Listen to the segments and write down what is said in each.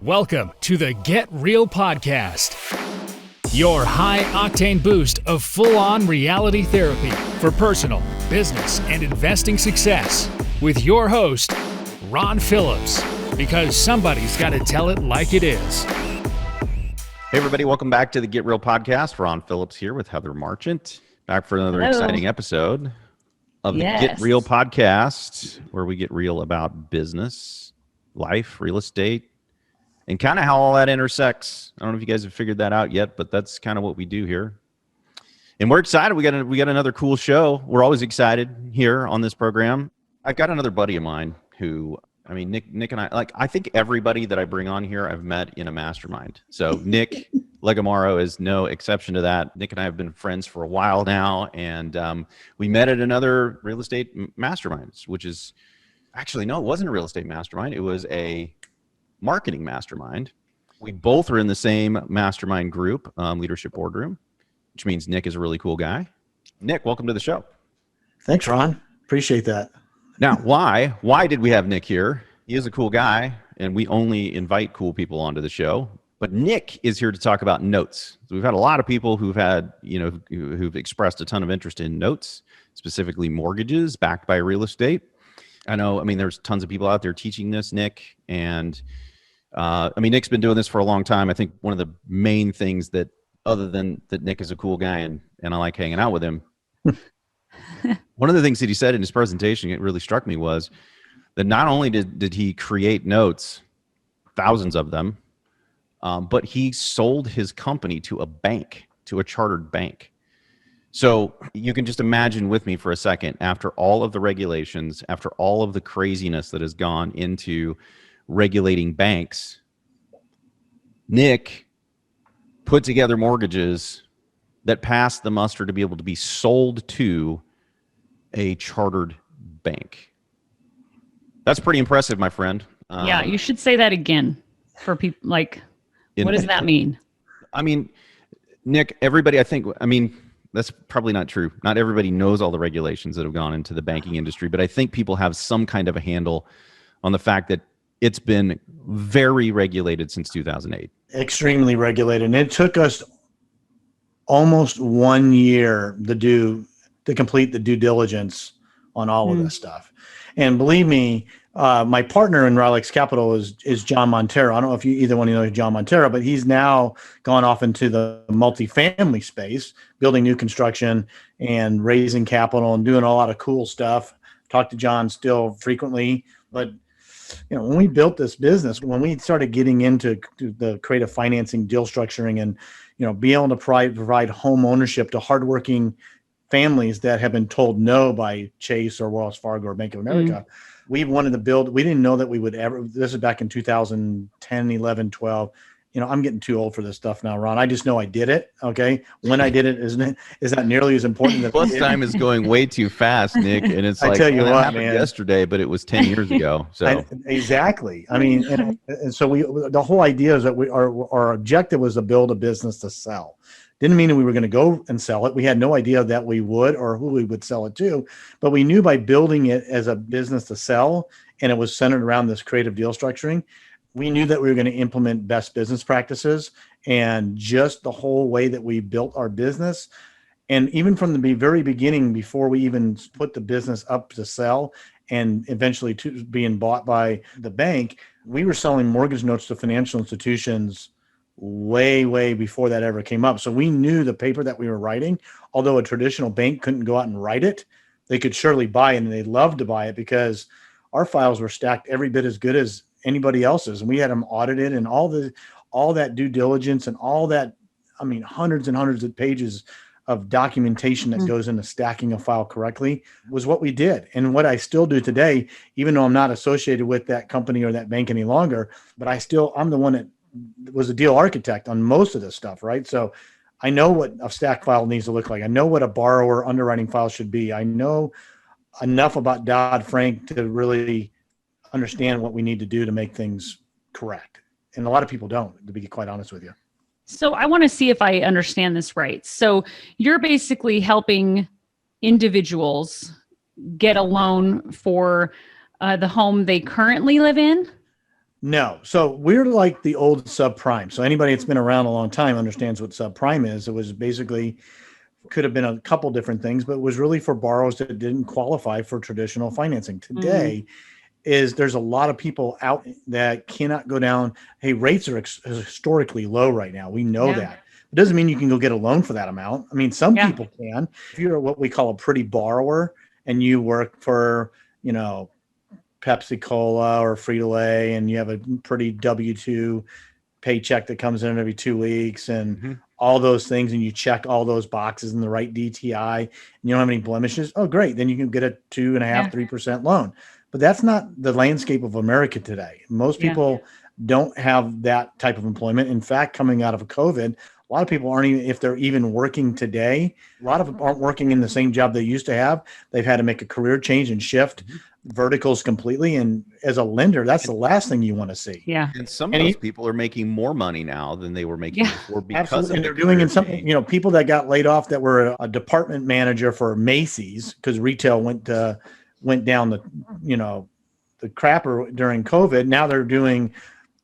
Welcome to the Get Real Podcast, your high-octane boost of full-on reality therapy for personal, business, and investing success with your host, Ron Phillips, because somebody's got to tell it like it is. Hey, everybody. Welcome back to the Get Real Podcast. Ron Phillips here with Heather Marchant, back for another exciting episode of the Get Real Podcast, where we get real about business, life, real estate, and kind of how all that intersects. I don't know if you guys have figured that out yet, but that's kind of what we do here. And we're excited. We got another cool show. We're always excited here on this program. I've got another buddy of mine who, Nick and I think everybody that I bring on here I've met in a mastermind. So Nick Legamaro is no exception to that. Nick and I have been friends for a while now, and we met at another real estate mastermind, which is actually, no, it wasn't a real estate mastermind. It was a marketing mastermind. We both are in the same mastermind group, Leadership Boardroom, which means Nick is a really cool guy. Nick, welcome to the show. Thanks, Ron. Appreciate that. Now, why did we have Nick here? He is a cool guy, and we only invite cool people onto the show. But Nick is here to talk about notes. So we've had a lot of people who've expressed a ton of interest in notes, specifically mortgages backed by real estate. There's tons of people out there teaching this, Nick, and Nick's been doing this for a long time. I think one of the main things that, other than that Nick is a cool guy and I like hanging out with him, one of the things that he said in his presentation, it really struck me, was that not only did he create notes, thousands of them, but he sold his company to a bank, to a chartered bank. So you can just imagine with me for a second, after all of the regulations, after all of the craziness that has gone into regulating banks, Nick put together mortgages that passed the muster to be able to be sold to a chartered bank. That's pretty impressive, my friend. Yeah, you should say that again for people. What does that mean? Nick, everybody, that's probably not true. Not everybody knows all the regulations that have gone into the banking industry, but I think people have some kind of a handle on the fact that it's been very regulated since 2008. Extremely regulated. And it took us almost 1 year to complete the due diligence on all of this stuff. And believe me, my partner in Ralex Capital is John Montero. I don't know if you either one of you know John Montero, but he's now gone off into the multifamily space, building new construction and raising capital and doing a lot of cool stuff. Talk to John still frequently, but when we built this business, when we started getting into the creative financing, deal structuring, and be able to provide home ownership to hardworking families that have been told no by Chase or Wells Fargo or Bank of America, we wanted to build. We didn't know that we would ever. This is back in 2010, 11, 12. I'm getting too old for this stuff now, Ron. I just know I did it. Okay, when I did it, is not nearly as important. Plus, time is going way too fast, Nick, and it's like, I tell you what, happened man. Yesterday, but it was 10 years ago. So exactly. And so the whole idea is that our objective was to build a business to sell. Didn't mean that we were going to go and sell it. We had no idea that we would or who we would sell it to, but we knew by building it as a business to sell, and it was centered around this creative deal structuring, we knew that we were going to implement best business practices, and just the whole way that we built our business. And even from the very beginning, before we even put the business up to sell and eventually to being bought by the bank, we were selling mortgage notes to financial institutions way before that ever came up. So we knew the paper that we were writing, although a traditional bank couldn't go out and write it, they could surely buy it, and they loved to buy it because our files were stacked every bit as good as anybody else's. And we had them audited, and all that due diligence and all that, hundreds and hundreds of pages of documentation that goes into stacking a file correctly was what we did. And what I still do today, even though I'm not associated with that company or that bank any longer, but I'm the one that was a deal architect on most of this stuff, right? So I know what a stack file needs to look like. I know what a borrower underwriting file should be. I know enough about Dodd-Frank to really understand what we need to do to make things correct. And a lot of people don't, to be quite honest with you. So I want to see if I understand this right. So you're basically helping individuals get a loan for the home they currently live in? No. So we're like the old subprime. So anybody that's been around a long time understands what subprime is. It was basically could have been a couple different things, but it was really for borrowers that didn't qualify for traditional financing. Today is there's a lot of people out that cannot go down. Hey, rates are historically low right now. We know that. It doesn't mean you can go get a loan for that amount. I mean, some people can. If you're what we call a pretty borrower and you work for, Pepsi Cola or Frito-Lay and you have a pretty W-2 paycheck that comes in every 2 weeks and all those things, and you check all those boxes in the right DTI and you don't have any blemishes, oh, great. Then you can get a 2.5%, 3% loan. But that's not the landscape of America today. Most people don't have that type of employment. In fact, coming out of COVID, a lot of people aren't even, if they're even working today, a lot of them aren't working in the same job they used to have. They've had to make a career change and shift verticals completely. And as a lender, that's the last thing you want to see. Yeah. And some of those people are making more money now than they were making before because absolutely. of And they're doing in something, people that got laid off that were a department manager for Macy's because retail went down the crapper during COVID. Now they're doing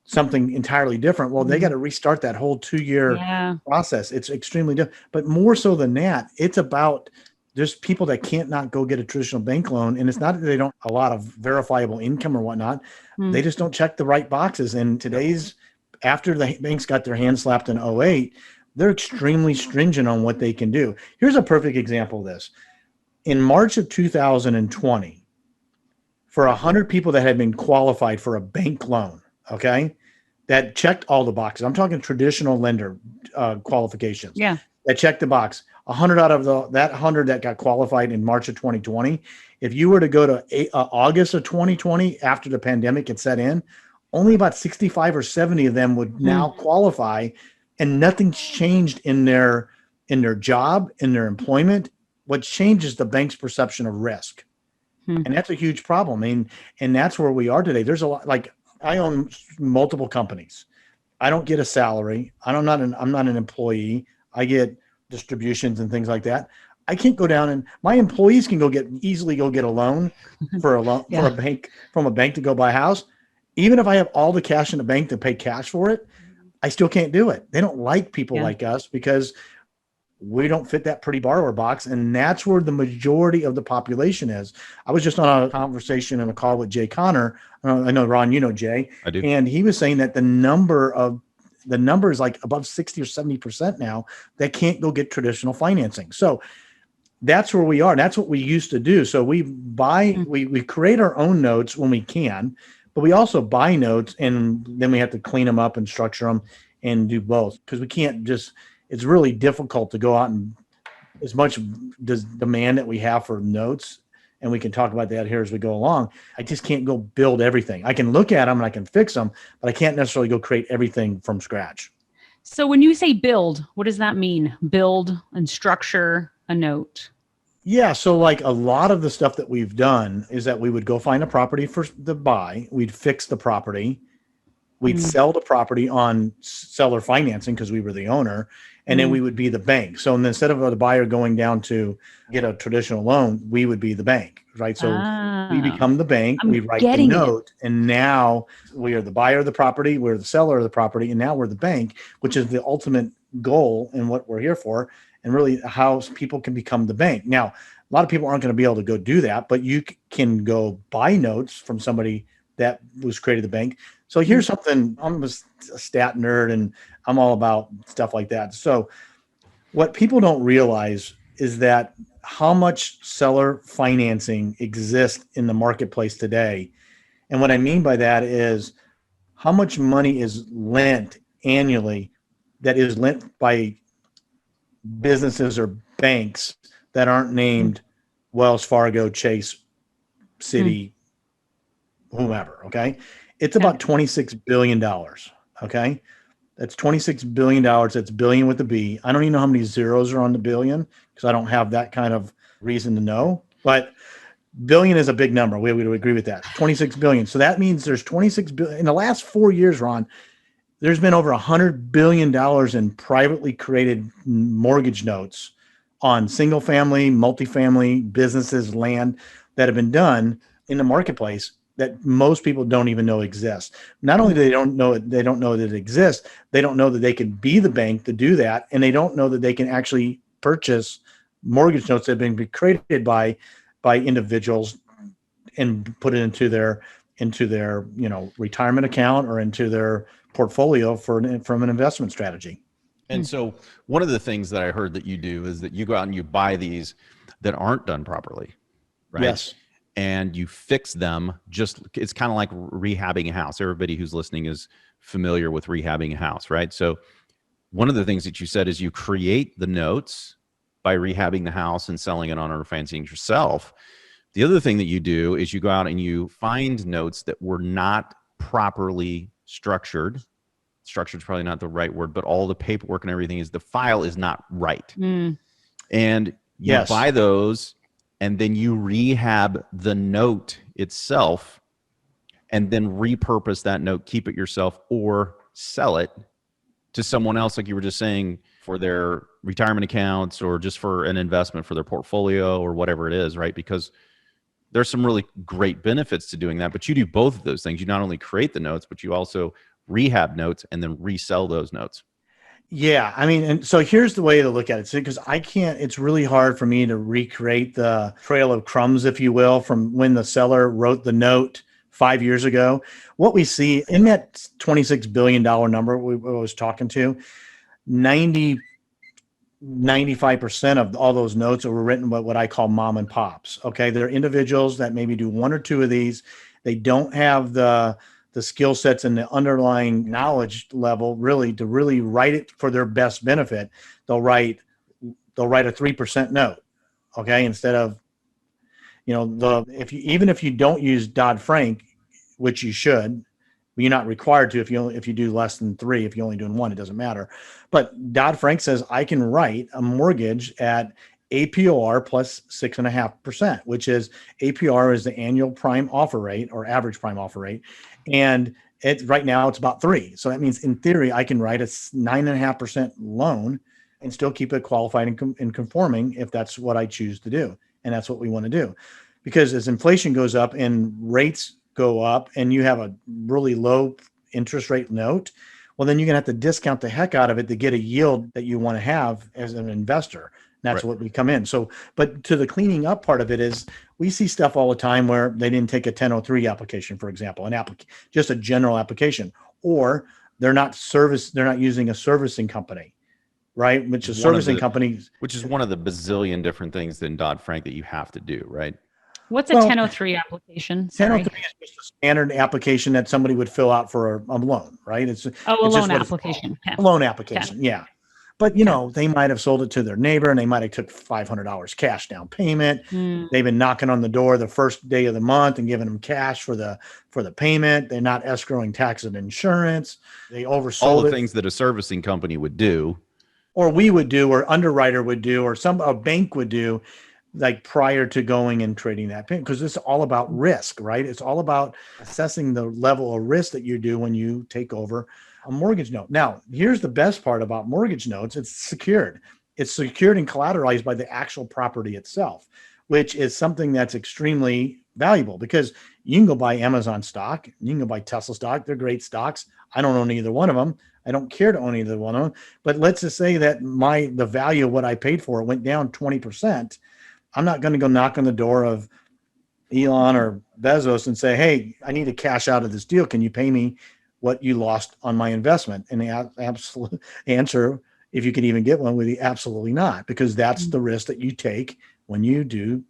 something entirely different. Well, they got to restart that whole 2-year process. It's extremely different. But more so than that, it's about there's people that can't not go get a traditional bank loan. And it's not that they don't a lot of verifiable income or whatnot. They just don't check the right boxes. And after the banks got their hands slapped in 2008, they're extremely stringent on what they can do. Here's a perfect example of this. In March of 2020, for 100 people that had been qualified for a bank loan, that checked all the boxes. I'm talking traditional lender qualifications. Yeah. That checked the box. 100 out of that 100 that got qualified in March of 2020, if you were to go to August of 2020 after the pandemic had set in, only about 65 or 70 of them would now qualify, and nothing's changed in their job, in their employment. What changes the bank's perception of risk. And that's a huge problem. And that's where we are today. There's a lot, like I own multiple companies. I don't get a salary. I'm not an employee. I get distributions and things like that. I can't go down and my employees can easily go get a loan for a bank from a bank to go buy a house. Even if I have all the cash in the bank to pay cash for it, I still can't do it. They don't like people like us because we don't fit that pretty borrower box. And that's where the majority of the population is. I was just on a conversation and a call with Jay Connor. I know, Ron, you know Jay. I do. And he was saying that the number is like above 60 or 70% now that can't go get traditional financing. So that's where we are. That's what we used to do. So we create our own notes when we can, but we also buy notes and then we have to clean them up and structure them and do both because we can't just, it's really difficult to go out and as much demand that we have for notes. And we can talk about that here as we go along. I just can't go build everything. I can look at them and I can fix them, but I can't necessarily go create everything from scratch. So when you say build, what does that mean? Build and structure a note? Yeah. So like a lot of the stuff that we've done is that we would go find a property for the buy. We'd fix the property. We'd sell the property on seller financing because we were the owner. And then we would be the bank. So instead of the buyer going down to get a traditional loan, we would be the bank, right? So we become the bank, we write the note, and now we are the buyer of the property, we're the seller of the property, and now we're the bank, which is the ultimate goal and what we're here for, and really how people can become the bank. Now, a lot of people aren't going to be able to go do that, but you can go buy notes from somebody that was created the bank. So here's something, I'm a stat nerd and I'm all about stuff like that. So what people don't realize is that how much seller financing exists in the marketplace today. And what I mean by that is how much money is lent annually that is lent by businesses or banks that aren't named Wells Fargo, Chase, Citi, whomever. Okay. It's about $26 billion. Okay. That's $26 billion. That's billion with a B. I don't even know how many zeros are on the billion because I don't have that kind of reason to know, but billion is a big number. We would agree with that. 26 billion. So that means there's 26 billion in the last 4 years, Ron, there's been over $100 billion in privately created mortgage notes on single family, multifamily businesses, land that have been done in the marketplace. that most people don't even know exists. Not only do they don't know that it exists, they don't know that they can be the bank to do that, and they don't know that they can actually purchase mortgage notes that have been created by individuals and put it into their retirement account or into their portfolio from an investment strategy. And so one of the things that I heard that you do is that you go out and you buy these that aren't done properly, right? Yes. And you fix them. It's kind of like rehabbing a house. Everybody who's listening is familiar with rehabbing a house, right? So one of the things that you said is you create the notes by rehabbing the house and selling it on or financing it yourself. The other thing that you do is you go out and you find notes that were not properly structured. Structured is probably not the right word, but all the paperwork and everything the file is not right. And you buy those, and then you rehab the note itself, and then repurpose that note, keep it yourself, or sell it to someone else, like you were just saying, for their retirement accounts or just for an investment for their portfolio or whatever it is, right? Because there's some really great benefits to doing that, but you do both of those things. You not only create the notes, but you also rehab notes and then resell those notes. Yeah. I mean, and so here's the way to look at it. Because it's really hard for me to recreate the trail of crumbs, if you will, from when the seller wrote the note 5 years ago. What we see in that $26 billion number we was talking to, 95% of all those notes were written by what I call mom and pops. Okay. They're individuals that maybe do one or two of these. They don't have the skill sets and the underlying knowledge level really to really write it for their best benefit. They'll write a 3% note. Okay. Instead of, even if you don't use Dodd-Frank, which you should, you're not required to if you do less than 3. If you're only doing 1, it doesn't matter. But Dodd-Frank says I can write a mortgage at APR plus 6.5%, which is APR is the annual prime offer rate or average prime offer rate. And right now it's about 3. So that means in theory, I can write a 9.5% loan and still keep it qualified and conforming if that's what I choose to do. And that's what we want to do. Because as inflation goes up and rates go up and you have a really low interest rate note, well, then you're going to have to discount the heck out of it to get a yield that you want to have as an investor. That's what we come in. So, but to the cleaning up part of it is we see stuff all the time where they didn't take a 1003 application, for example, just a general application, or they're not using a servicing company, right? Which is servicing companies. Which is one of the bazillion different things in Dodd-Frank that you have to do, right? What's a 1003 application? Sorry. 1003 is just a standard application that somebody would fill out for a loan, right? It's loan application. A loan application, yeah. But, they might have sold it to their neighbor and they might have took $500 cash down payment. They've been knocking on the door the first day of the month and giving them cash for the payment. They're not escrowing tax and insurance. They oversold all the things that a servicing company would do. Or we would do, or underwriter would do, or a bank would do, like prior to going and trading that payment. Because it's all about risk, right? It's all about assessing the level of risk that you do when you take over a mortgage note. Now, here's the best part about mortgage notes. It's secured. It's secured and collateralized by the actual property itself, which is something that's extremely valuable because you can go buy Amazon stock. You can go buy Tesla stock. They're great stocks. I don't own either one of them. I don't care to own either one of them. But let's just say that the value of what I paid for it went down 20%. I'm not going to go knock on the door of Elon or Bezos and say, hey, I need to cash out of this deal. Can you pay me what you lost on my investment? And the absolute answer, if you can even get one, would be absolutely not, because that's the risk that you take when you do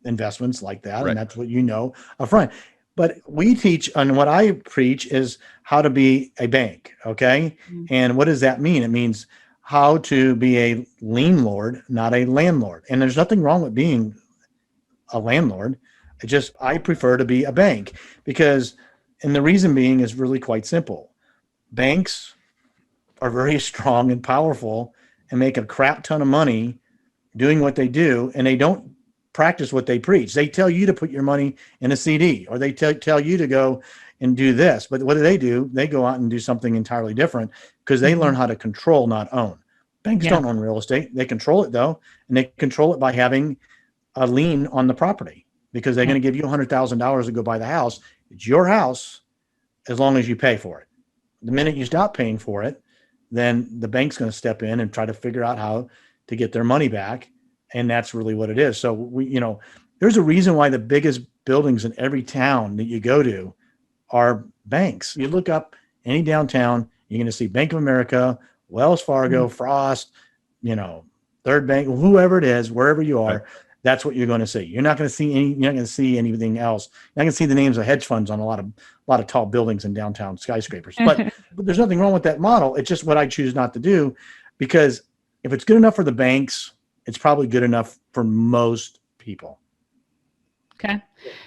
investments like that. Right. And that's what upfront. But we teach, and what I preach is how to be a bank. Okay. Mm-hmm. And what does that mean? It means how to be a lien lord, not a landlord. And there's nothing wrong with being a landlord. I prefer to be a bank and the reason being is really quite simple. Banks are very strong and powerful and make a crap ton of money doing what they do. And they don't practice what they preach. They tell you to put your money in a CD, or they tell you to go and do this. But what do? They go out and do something entirely different because they learn how to control, not own. Banks don't own real estate. They control it though. And they control it by having a lien on the property. because they're going to give you $100,000 to go buy the house. It's your house as long as you pay for it. The minute you stop paying for it, then the bank's going to step in and try to figure out how to get their money back. And that's really what it is. So there's a reason why the biggest buildings in every town that you go to are banks. You look up any downtown, you're going to see Bank of America, Wells Fargo, Frost, Third Bank, whoever it is, wherever you are, that's what you're going to see. You're not going to see anything else. You're not going to see the names of hedge funds on a lot of tall buildings in downtown skyscrapers. But there's nothing wrong with that model. It's just what I choose not to do, because if it's good enough for the banks, it's probably good enough for most people. Okay.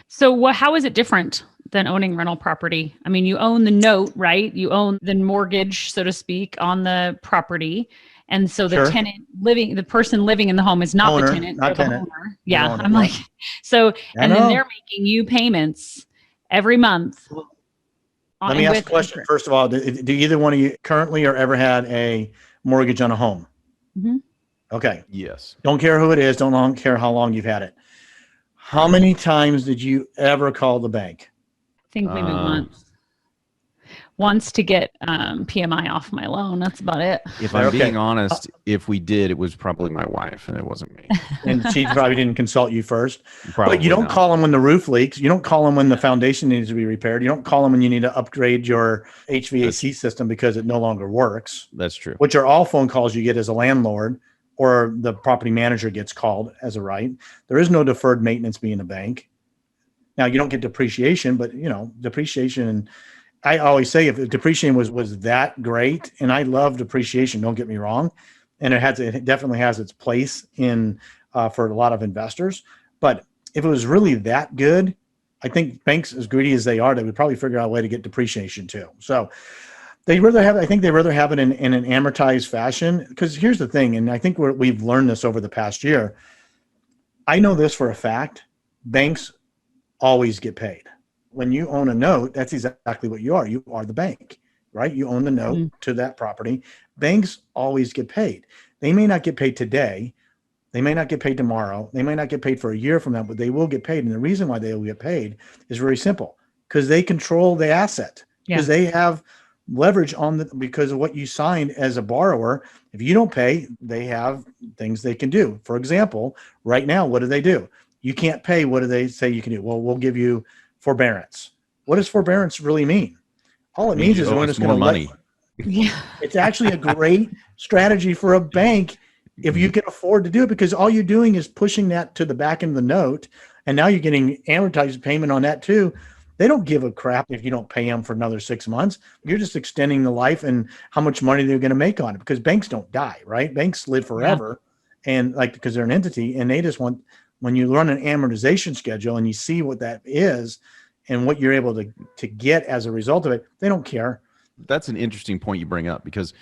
So how is it different than owning rental property? I mean, you own the note, right? You own the mortgage, so to speak, on the property. And so the the person living in the home is not owner, the tenant, not or the tenant. owner. Yeah. Owner, I'm like, so, I and know. then they're making you payments every month. Let me ask a question. Interest. First of all, do either one of you currently or ever had a mortgage on a home? Mm-hmm. Okay. Yes. Don't care who it is. Don't care how long you've had it. How many times did you ever call the bank? I think maybe once to get PMI off my loan. That's about it. If I'm being honest, if we did, it was probably my wife and it wasn't me. And she probably didn't consult you first. Probably But you don't not. call them when the roof leaks. You don't call them when the foundation needs to be repaired. You don't call them when you need to upgrade your HVAC system because it no longer works. That's true. Which are all phone calls you get as a landlord, or the property manager gets called as a right. There is no deferred maintenance being a bank. Now, you don't get depreciation, but depreciation. And I always say, if depreciation was that great, and I love depreciation, don't get me wrong, and it definitely has its place in for a lot of investors. But if it was really that good, I think banks, as greedy as they are, they would probably figure out a way to get depreciation too. So they'd rather have it in an amortized fashion. Because here's the thing, and I think we've learned this over the past year. I know this for a fact: banks always get paid. When you own a note, that's exactly what you are. You are the bank, right? You own the note to that property. Banks always get paid. They may not get paid today. They may not get paid tomorrow. They may not get paid for a year from now, but they will get paid. And the reason why they will get paid is very simple, because they control the asset, because they have leverage because of what you signed as a borrower. If you don't pay, they have things they can do. For example, right now, what do? You can't pay. What do they say you can do? Well, we'll give you forbearance. What does forbearance really mean? All it means is when it's going to money. It's actually a great strategy for a bank if you can afford to do it, because all you're doing is pushing that to the back end of the note, and now you're getting amortized payment on that too. They don't give a crap if you don't pay them for another 6 months. You're just extending the life and how much money they're going to make on it, because banks don't die, right? Banks live forever, and because they're an entity, and they just want, when you run an amortization schedule and you see what that is and what you're able to get as a result of it, they don't care. That's an interesting point you bring up, because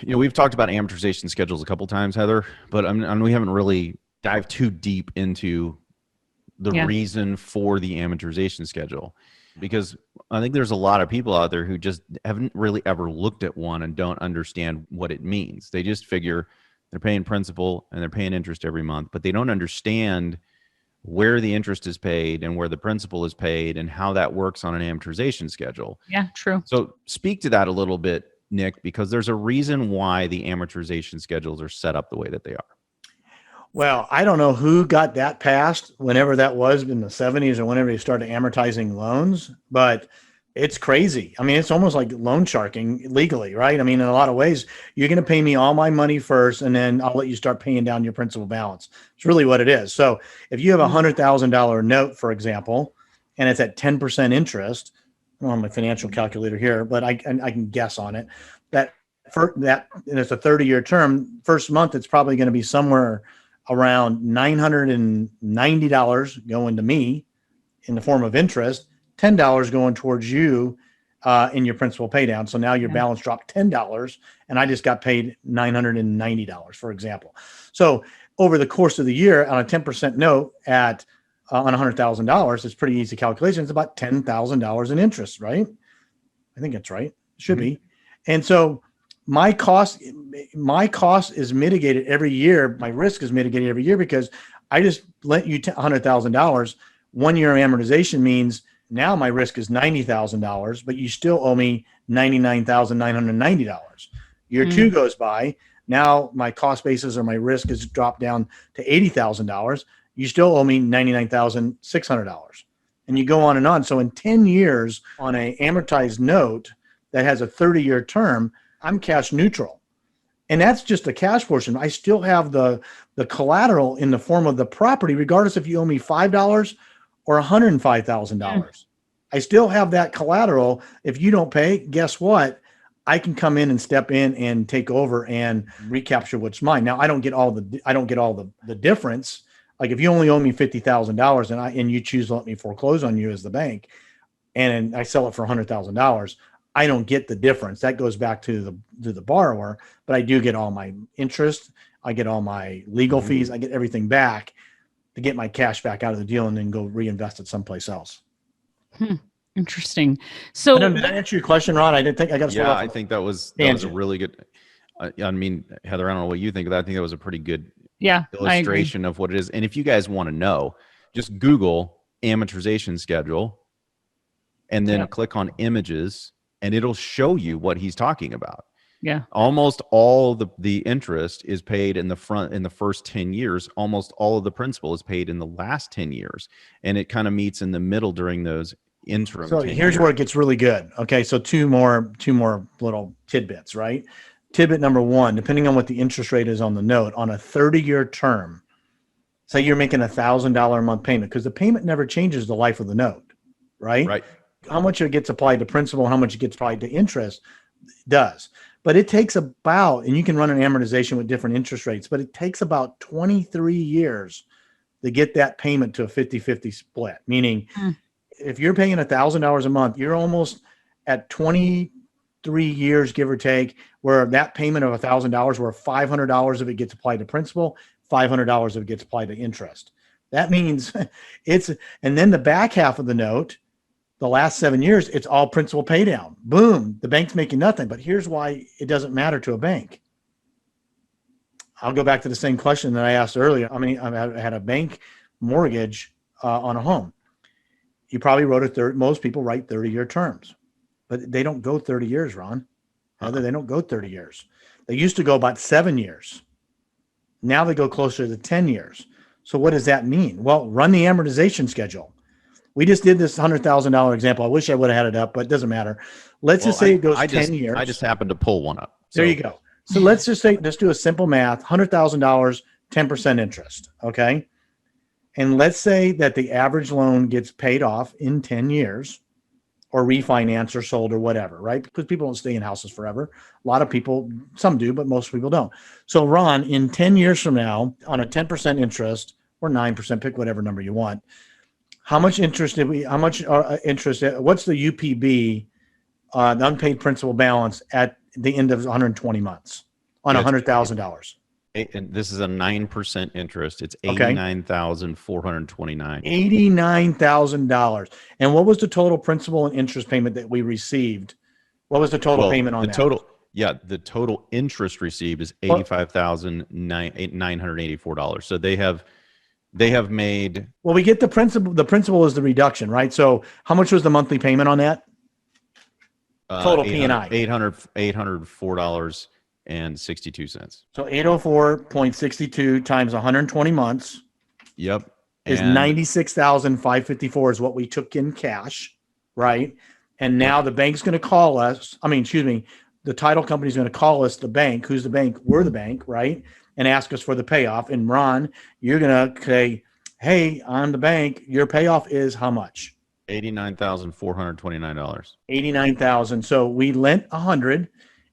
we've talked about amortization schedules a couple times, Heather, but we haven't really dived too deep into the reason for the amortization schedule, because I think there's a lot of people out there who just haven't really ever looked at one and don't understand what it means. They just figure they're paying principal and they're paying interest every month, but they don't understand where the interest is paid and where the principal is paid and how that works on an amortization schedule. Yeah, true. So speak to that a little bit, Nick, because there's a reason why the amortization schedules are set up the way that they are. Well, I don't know who got that passed, whenever that was in the 70s or whenever they started amortizing loans, but it's crazy. I mean, it's almost like loan sharking legally, right? I mean, in a lot of ways, you're going to pay me all my money first, and then I'll let you start paying down your principal balance. It's really what it is. So if you have a $100,000 note, for example, and it's at 10% interest, I don't have my financial calculator here, but I can guess on it, and it's a 30-year term. First month, it's probably going to be somewhere around $990 going to me in the form of interest, $10 going towards you in your principal pay down. So now your balance dropped $10, and I just got paid $990, for example. So over the course of the year, on a 10% note on $100,000, it's pretty easy calculation. It's about $10,000 in interest, right? I think that's right. It should be. And so my cost is mitigated every year. My risk is mitigated every year because I just lent you $100,000. 1 year amortization means now my risk is $90,000, but you still owe me $99,990. Year two goes by. Now my cost basis or my risk is dropped down to $80,000. You still owe me $99,600. And you go on and on. So in 10 years on an amortized note that has a 30-year term, I'm cash neutral. And that's just the cash portion. I still have the collateral in the form of the property, regardless if you owe me $5 or $105,000. I still have that collateral. If you don't pay, guess what? I can come in and step in and take over and recapture what's mine. Now I don't get all the difference. Like if you only owe me $50,000 and you choose to let me foreclose on you as the bank, and I sell it for $100,000, I don't get the difference. That goes back to the borrower, but I do get all my interest. I get all my legal fees. I get everything back to get my cash back out of the deal and then go reinvest it someplace else. Interesting. So did that answer your question, Ron? I didn't think I got to. Yeah, I think that was a really good. I mean, Heather, I don't know what you think, but I think that was a pretty good illustration of what it is. And if you guys want to know, just Google amortization schedule, and then click on images, and it'll show you what he's talking about. Yeah. Almost all the interest is paid in the first 10 years. Almost all of the principal is paid in the last 10 years. And it kind of meets in the middle during those interim. So here's where it gets really good. Okay. So two more little tidbits, right? Tidbit number one, depending on what the interest rate is on the note, on a 30-year term, say you're making $1,000 a month payment, because the payment never changes the life of the note, right? Right. How much it gets applied to principal and how much it gets applied to interest does. But it takes about, and you can run an amortization with different interest rates, but it takes about 23 years to get that payment to a 50-50 split. Meaning if you're paying $1,000 a month, you're almost at 23 years, give or take, where that payment of $1,000, where $500 of it gets applied to principal, $500 of it gets applied to interest. That means and then the back half of the note, the last 7 years, it's all principal pay down. Boom, the bank's making nothing. But here's why it doesn't matter to a bank. I'll go back to the same question that I asked earlier. I mean, I had a bank mortgage on a home. You probably wrote most people write 30-year terms, but they don't go 30 years, Ron. They don't go 30 years. They used to go about 7 years. Now they go closer to 10 years. So what does that mean? Well, run the amortization schedule. We just did this $100,000 example. I wish I would have had it up, but it doesn't matter. Let's just say it goes 10 years. I just happened to pull one up. So. There you go. So let's just say, just do a simple math, $100,000, 10% interest. Okay. And let's say that the average loan gets paid off in 10 years or refinanced or sold or whatever, right? Because people don't stay in houses forever. A lot of people, some do, but most people don't. So Ron, in 10 years from now, on a 10% interest or 9%, pick whatever number you want, how much interest what's the UPB, the unpaid principal balance at the end of 120 months on $100,000? And this is a 9% interest. It's $89,429. $89,000. And what was the total principal and interest payment that we received? What was the total payment on that? The total interest received is $85,984. So they have made. Well, we get the principal. The principal is the reduction, right? So how much was the monthly payment on that? Total P&I. $804.62. So 804.62 times 120 months. Yep. Is 96,554 is what we took in cash, right? And now the bank's going to call us. The title company's going to call us, the bank. Who's the bank? We're the bank, right? And ask us for the payoff. And Ron, you're going to say, hey, I'm the bank. Your payoff is how much? $89,429. $89,000. So we lent $100.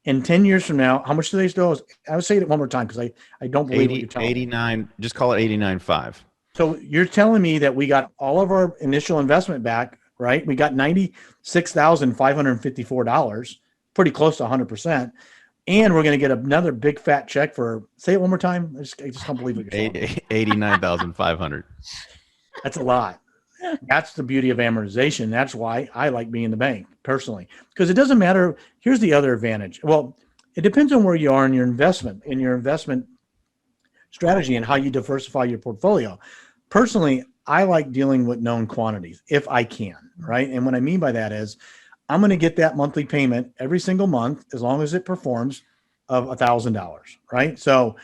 And 10 years from now, how much do they still? I would say it one more time because I don't believe what you're telling 89, me. Just call it 89.5. So you're telling me that we got all of our initial investment back, right? We got $96,554, pretty close to 100%. And we're going to get another big fat check for, say it one more time. I just can't believe what you're saying. $89,500. That's a lot. That's the beauty of amortization. That's why I like being in the bank personally, because it doesn't matter. Here's the other advantage. Well, it depends on where you are in your investment strategy and how you diversify your portfolio. Personally, I like dealing with known quantities if I can, right? And what I mean by that is I'm going to get that monthly payment every single month as long as it performs of $1,000, right? So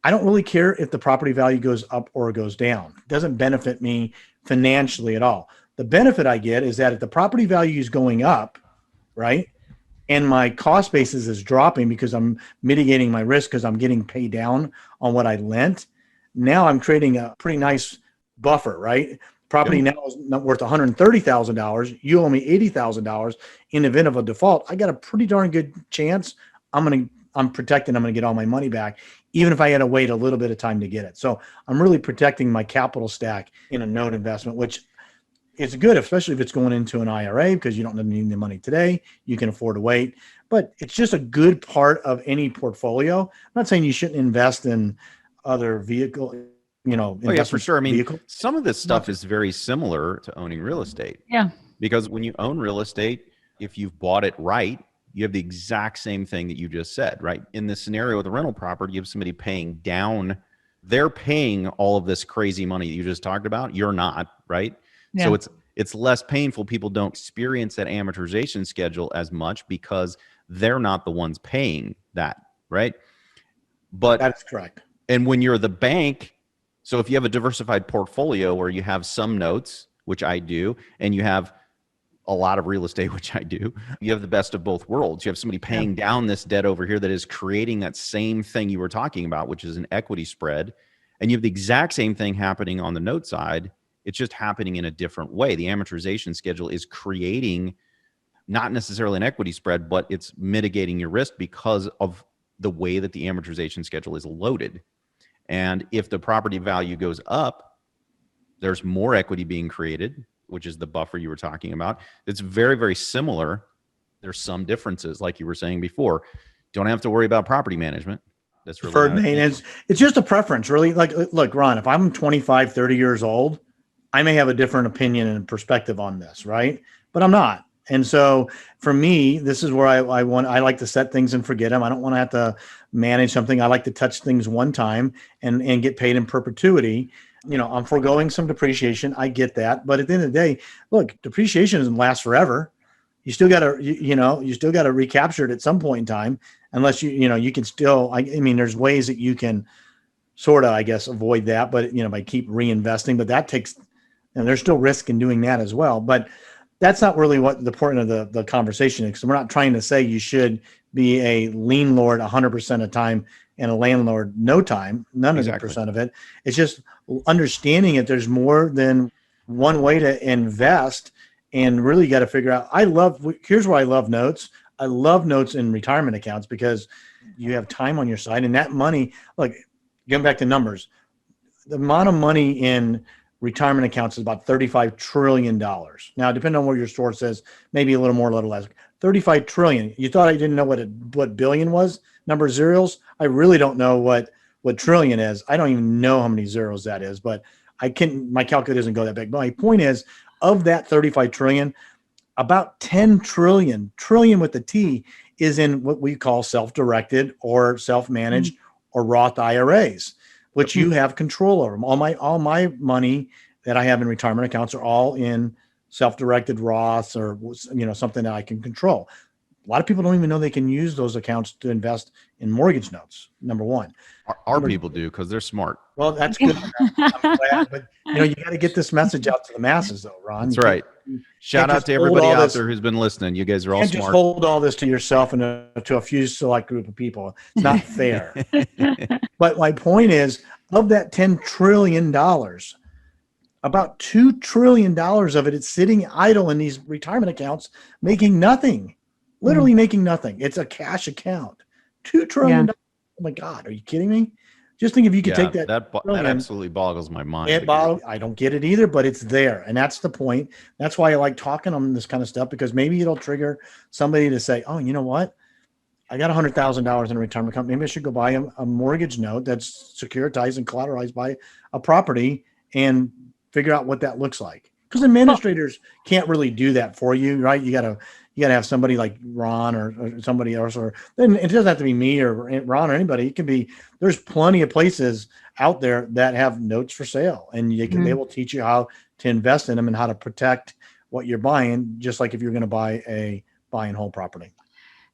I don't really care if the property value goes up or goes down. It doesn't benefit me financially at all. The benefit I get is that if the property value is going up, right, and my cost basis is dropping because I'm mitigating my risk because I'm getting paid down on what I lent, now I'm creating a pretty nice buffer, right? Property now is not worth $130,000. You owe me $80,000. In the event of a default, I got a pretty darn good chance I'm protecting. I'm going to get all my money back, even if I had to wait a little bit of time to get it. So I'm really protecting my capital stack in a note investment, which is good, especially if it's going into an IRA because you don't need the money today. You can afford to wait, but it's just a good part of any portfolio. I'm not saying you shouldn't invest in other vehicle, Oh yeah, for sure. I mean, vehicle. some of this stuff is very similar to owning real estate. Yeah. Because when you own real estate, if you've bought it right, you have the exact same thing that you just said, right? In this scenario with a rental property, you have somebody paying down. They're paying all of this crazy money that you just talked about. You're not, right? Yeah. So it's less painful. People don't experience that amortization schedule as much because they're not the ones paying that, right? But that's correct. And when you're the bank, so if you have a diversified portfolio where you have some notes, which I do, and you have a lot of real estate, which I do, you have the best of both worlds. You have somebody paying down this debt over here that is creating that same thing you were talking about, which is an equity spread. And you have the exact same thing happening on the note side. It's just happening in a different way. The amortization schedule is creating not necessarily an equity spread, but it's mitigating your risk because of the way that the amortization schedule is loaded. And if the property value goes up, there's more equity being created, which is the buffer you were talking about. It's very, very similar. There's some differences, like you were saying before. Don't have to worry about property management. That's really deferred maintenance. It's just a preference, really. Like, look, Ron, if I'm 25, 30 years old, I may have a different opinion and perspective on this, right? But I'm not. And so for me, this is where I like to set things and forget them. I don't want to have to manage something. I like to touch things one time and get paid in perpetuity. I'm foregoing some depreciation. I get that. But at the end of the day, look, depreciation doesn't last forever. You still got to, you still got to recapture it at some point in time, unless you can still, I mean, there's ways that you can sort of, I guess, avoid that, but, by keep reinvesting, but that takes, and there's still risk in doing that as well. But that's not really what the point of the conversation is. So we're not trying to say you should be a lien lord 100% of the time and a landlord no time, none of the percent of it. It's just understanding it. There's more than one way to invest, and really got to figure out. Here's where I love notes. I love notes in retirement accounts because you have time on your side, and that money, like going back to numbers, the amount of money in retirement accounts is about $35 trillion. Now, depending on what your source says, maybe a little more, a little less. 35 trillion. You thought I didn't know what billion was? Number of zeros? I really don't know what trillion is. I don't even know how many zeros that is, but my calculator doesn't go that big. But my point is, of that 35 trillion, about 10 trillion with the T is in what we call self-directed or self-managed or Roth IRAs, which you have control over. All my money that I have in retirement accounts are all in self-directed Roths or something that I can control. A lot of people don't even know they can use those accounts to invest in mortgage notes. Number one, our people do because they're smart. Well, that's good. I'm glad, but you got to get this message out to the masses, though, Ron. That's right. Shout out to everybody out there who's been listening. You guys are all smart. Just hold all this to yourself and to a few select group of people. It's not fair. But my point is, of that $10 trillion, about $2 trillion of it is sitting idle in these retirement accounts, making nothing. Literally making nothing. It's a cash account. $2 trillion. Yeah. Oh my God, are you kidding me? Just think if you could take that. That absolutely boggles my mind. I don't get it either, but it's there. And that's the point. That's why I like talking on this kind of stuff, because maybe it'll trigger somebody to say, oh, you know what? I got $100,000 in a retirement account. Maybe I should go buy a mortgage note that's securitized and collateralized by a property and figure out what that looks like. Because administrators can't really do that for you, right? You got you got to have somebody like Ron or somebody else, or then it doesn't have to be me or Ron or anybody. It can be, there's plenty of places out there that have notes for sale, and they will teach you how to invest in them and how to protect what you're buying, just like if you're going to buy a buy and hold property.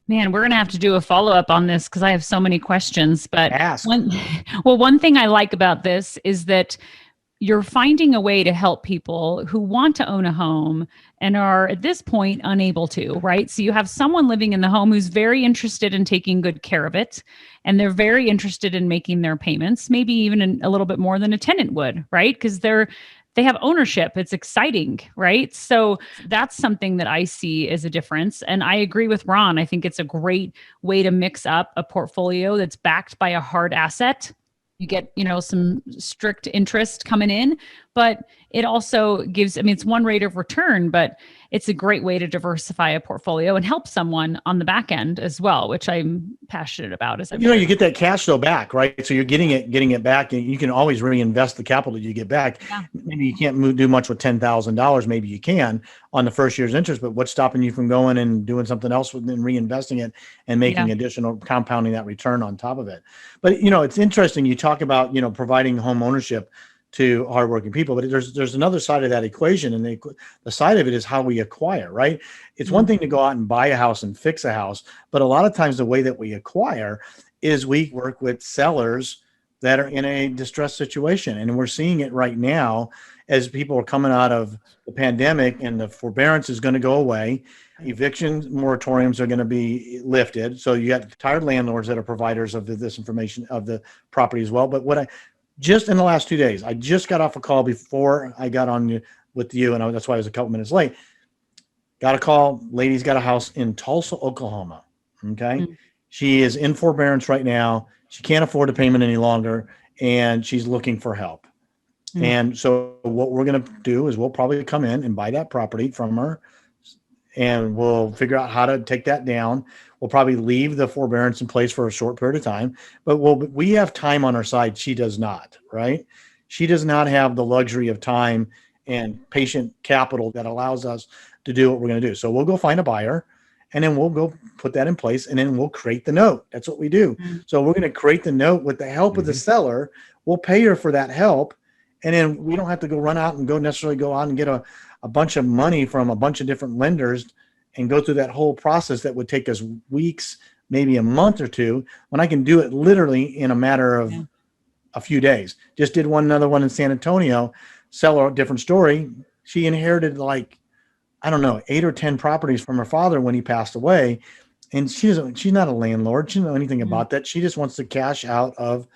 Man, we're going to have to do a follow-up on this because I have so many questions. But Ask. one thing I like about this is that you're finding a way to help people who want to own a home and are at this point unable to, right? So you have someone living in the home who's very interested in taking good care of it, and they're very interested in making their payments, maybe even a little bit more than a tenant would, right? Because they have ownership. It's exciting, right? So that's something that I see as a difference. And I agree with Ron. I think it's a great way to mix up a portfolio that's backed by a hard asset. You get, some strict interest coming in, but it also gives, it's one rate of return, but it's a great way to diversify a portfolio and help someone on the back end as well, which I'm passionate about. You get that cash flow back, right? So you're getting it back, and you can always reinvest the capital that you get back. Yeah. Maybe you can't do much with $10,000. Maybe you can on the first year's interest, but what's stopping you from going and doing something else and reinvesting it and making additional, compounding that return on top of it? But, it's interesting. You talk about, providing home ownership to hardworking people, but there's another side of that equation, and the side of it is how we acquire, right? It's one thing to go out and buy a house and fix a house, but a lot of times the way that we acquire is we work with sellers that are in a distressed situation, and we're seeing it right now as people are coming out of the pandemic and the forbearance is going to go away. Eviction moratoriums are going to be lifted, so you got tired landlords that are providers of this information of the property as well. But just in the last 2 days, I just got off a call before I got on with you, and that's why I was a couple minutes late. Got a call. Lady's got a house in Tulsa, Oklahoma. Okay. Mm-hmm. She is in forbearance right now. She can't afford the payment any longer, and she's looking for help. Mm-hmm. And so what we're going to do is we'll probably come in and buy that property from her, and we'll figure out how to take that down. We'll probably leave the forbearance in place for a short period of time, but we have time on our side. She does not, right? She does not have the luxury of time and patient capital that allows us to do what we're going to do. So we'll go find a buyer, and then we'll go put that in place, and then we'll create the note. That's what we do. Mm-hmm. So we're going to create the note with the help of the seller. We'll pay her for that help, and then we don't have to run out and necessarily go out and get a bunch of money from a bunch of different lenders and go through that whole process that would take us weeks, maybe a month or two, when I can do it literally in a matter of a few days. Just did another one in San Antonio, seller, different story. She inherited 8 or 10 properties from her father when he passed away. And she's not a landlord. She doesn't know anything about that. She just wants to cash out of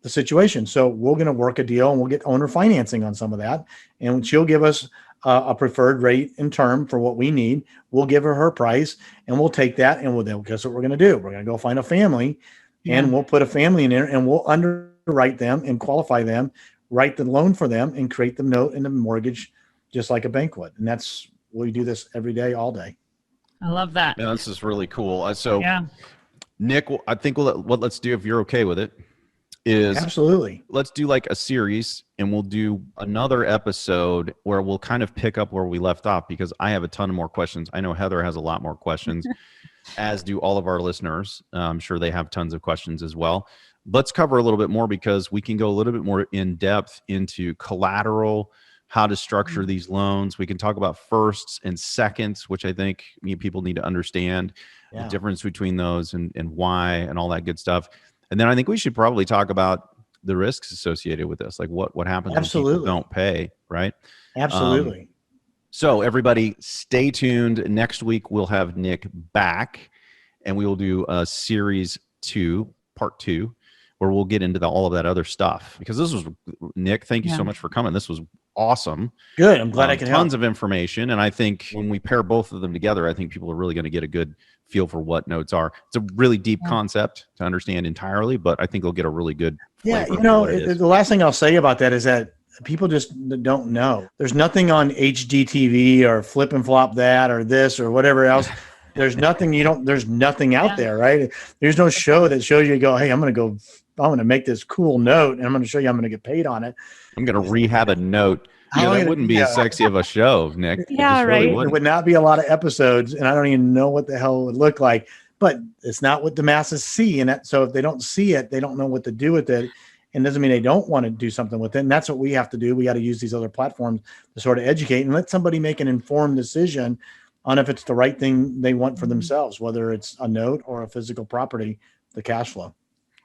the situation. So we're going to work a deal, and we'll get owner financing on some of that. And she'll give us a preferred rate and term for what we need. We'll give her price, and we'll take that, and guess what we're going to do? We're going to go find a family, and we'll put a family in there, and we'll underwrite them and qualify them, write the loan for them, and create the note and the mortgage just like a bank would. And we do this every day, all day. I love that. Yeah, this is really cool. Nick, I think what let's do, if you're okay with it, is absolutely, let's do like a series, and we'll do another episode where we'll kind of pick up where we left off, because I have a ton of more questions. I know Heather has a lot more questions, as do all of our listeners. I'm sure they have tons of questions as well. Let's cover a little bit more, because we can go a little bit more in depth into collateral, how to structure these loans. We can talk about firsts and seconds, which I think people need to understand the difference between those and why and all that good stuff. And then I think we should probably talk about the risks associated with this, like what happens when people don't pay, right? Absolutely. So everybody stay tuned. Next week, we'll have Nick back, and we will do a series 2, part 2, where we'll get into all of that other stuff. Because this was, Nick, thank you so much for coming. This was awesome. Good. I'm glad I could help. Tons of information. And I think when we pair both of them together, I think people are really going to get a good feel for what notes are. It's a really deep concept to understand entirely, but I think they'll get a really good flavor. The last thing I'll say about that is that people just don't know. There's nothing on HGTV or Flip and Flop that or this or whatever else. There's nothing there's nothing out there, right? There's no show that shows you go, hey, I'm going to make this cool note, and I'm going to show you I'm going to get paid on it. I'm going to rehab a note that wouldn't be as sexy of a show, Nick. Yeah, right. There would not be a lot of episodes, and I don't even know what the hell it would look like. But it's not what the masses see, and so if they don't see it, they don't know what to do with it. And doesn't mean they don't want to do something with it. And that's what we have to do. We got to use these other platforms to sort of educate and let somebody make an informed decision on if it's the right thing they want for themselves, whether it's a note or a physical property, the cash flow.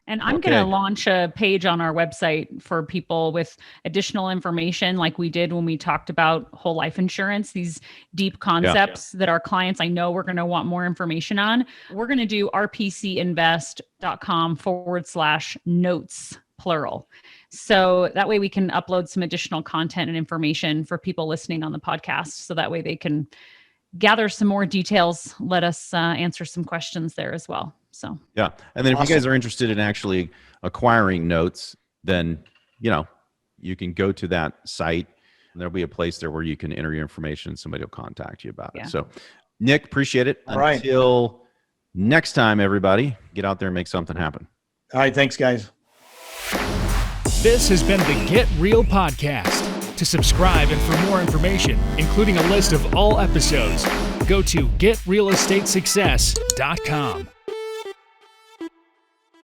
And I'm going to launch a page on our website for people with additional information like we did when we talked about whole life insurance, these deep concepts that our clients, I know we're going to want more information on. We're going to do rpcinvest.com/notes, plural. So that way we can upload some additional content and information for people listening on the podcast. So that way they can gather some more details, let us answer some questions there as well. So, yeah. And then if you guys are interested in actually acquiring notes, then, you can go to that site and there'll be a place there where you can enter your information and somebody will contact you about it. So Nick, appreciate it. All right. Until next time, everybody, get out there and make something happen. All right. Thanks, guys. This has been the Get Real Podcast. To subscribe and for more information, including a list of all episodes, go to getrealestatesuccess.com.